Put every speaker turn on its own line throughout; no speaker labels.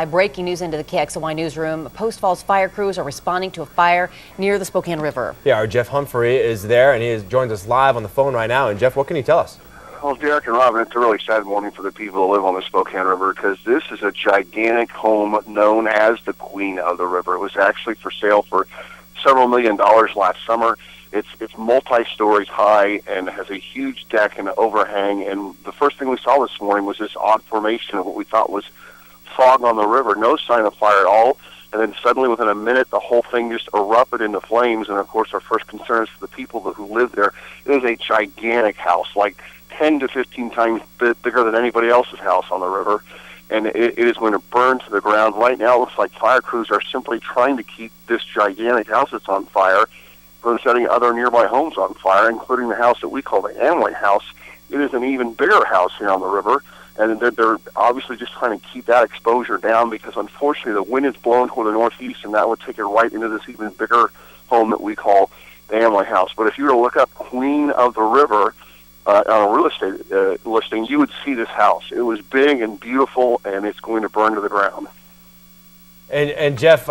Breaking news into the KXLY newsroom. Post Falls fire crews are responding to a fire near the Spokane River.
Yeah, our Jeff Humphrey is there, and he has joined us live on the phone right now. And Jeff, what can you tell us?
Well, Derek and Robin, it's a really sad morning for the people who live on the Spokane River because this is a gigantic home known as the Queen of the River. It was actually for sale for several $1 million last summer. It's multi-stories high and has a huge deck and overhang. And the first thing we saw this morning was this odd formation of what we thought was fog on the river, no sign of fire at all, and then suddenly within a minute the whole thing just erupted into flames. And of course our first concern is for the people who live there. It is a gigantic house, like 10 to 15 times bigger than anybody else's house on the river, and it is going to burn to the ground. Right now it looks like fire crews are simply trying to keep this gigantic house that's on fire from setting other nearby homes on fire, including the house that we call the Amway house. It is an even bigger house here on the river, and they're obviously just trying to keep that exposure down because unfortunately the wind is blowing toward the northeast, and that would take it right into this even bigger home that we call the Amway house. But if you were to look up Queen of the River on a real estate listing, you would see this house. It was big and beautiful, and it's going to burn to the ground.
And Jeff,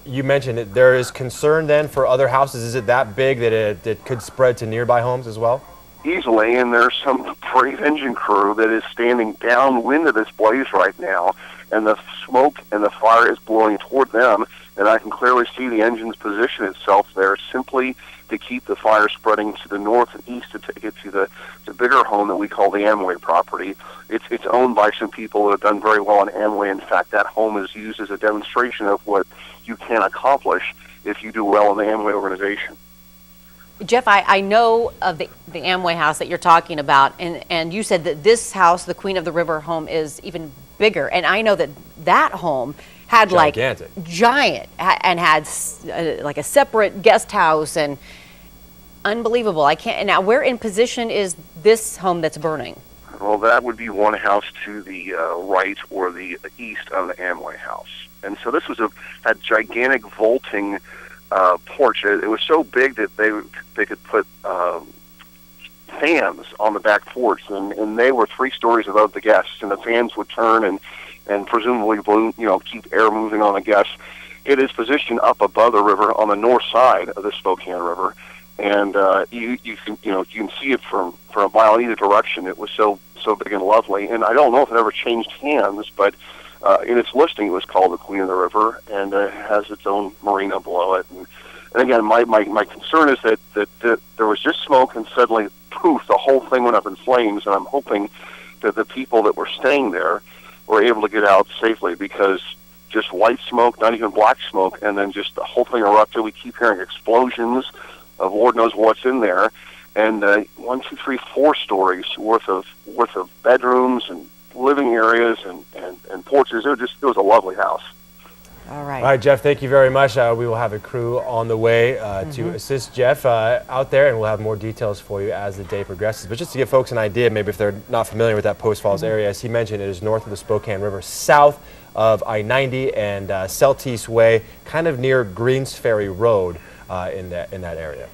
you mentioned that there is concern then for other houses. Is it that big that it could spread to nearby homes as well?
Easily, and there's some brave engine crew that is standing downwind of this blaze right now, and the smoke and the fire is blowing toward them, and I can clearly see the engines position itself there simply to keep the fire spreading to the north and east to take it to the bigger home that we call the Amway property. It's owned by some people that have done very well in Amway. In fact, that home is used as a demonstration of what you can accomplish if you do well in the Amway organization.
Jeff, I know of the Amway house that you're talking about, and you said that this house, the Queen of the River home, is even bigger. And I know that home had
gigantic,
giant, and had like a separate guest house, and unbelievable. I can't. Now, where in position is this home that's burning?
Well, that would be one house to the right or the east of the Amway house. And so this was a gigantic vaulting porch. It was so big that they could put fans on the back porch, and they were 3 stories above the guests, and the fans would turn and presumably blow, keep air moving on the guests. It is positioned up above the river on the north side of the Spokane River, and you can see it from a mile in either direction. It was so big and lovely, and I don't know if it ever changed hands, but in its listing, it was called the Queen of the River, and it has its own marina below it. And again, my concern is that there was just smoke, and suddenly, poof, the whole thing went up in flames. And I'm hoping that the people that were staying there were able to get out safely, because just white smoke, not even black smoke, and then just the whole thing erupted. We keep hearing explosions of Lord knows what's in there, and 1, 2, 3, 4 stories worth of bedrooms and living areas and porches. It was a lovely house.
All right.
All right, Jeff, thank you very much. We will have a crew on the way to assist Jeff out there, and we'll have more details for you as the day progresses. But just to give folks an idea, maybe if they're not familiar with that Post Falls area, as he mentioned, it is north of the Spokane River, south of I-90 and Celtice Way, kind of near Greens Ferry Road in that area.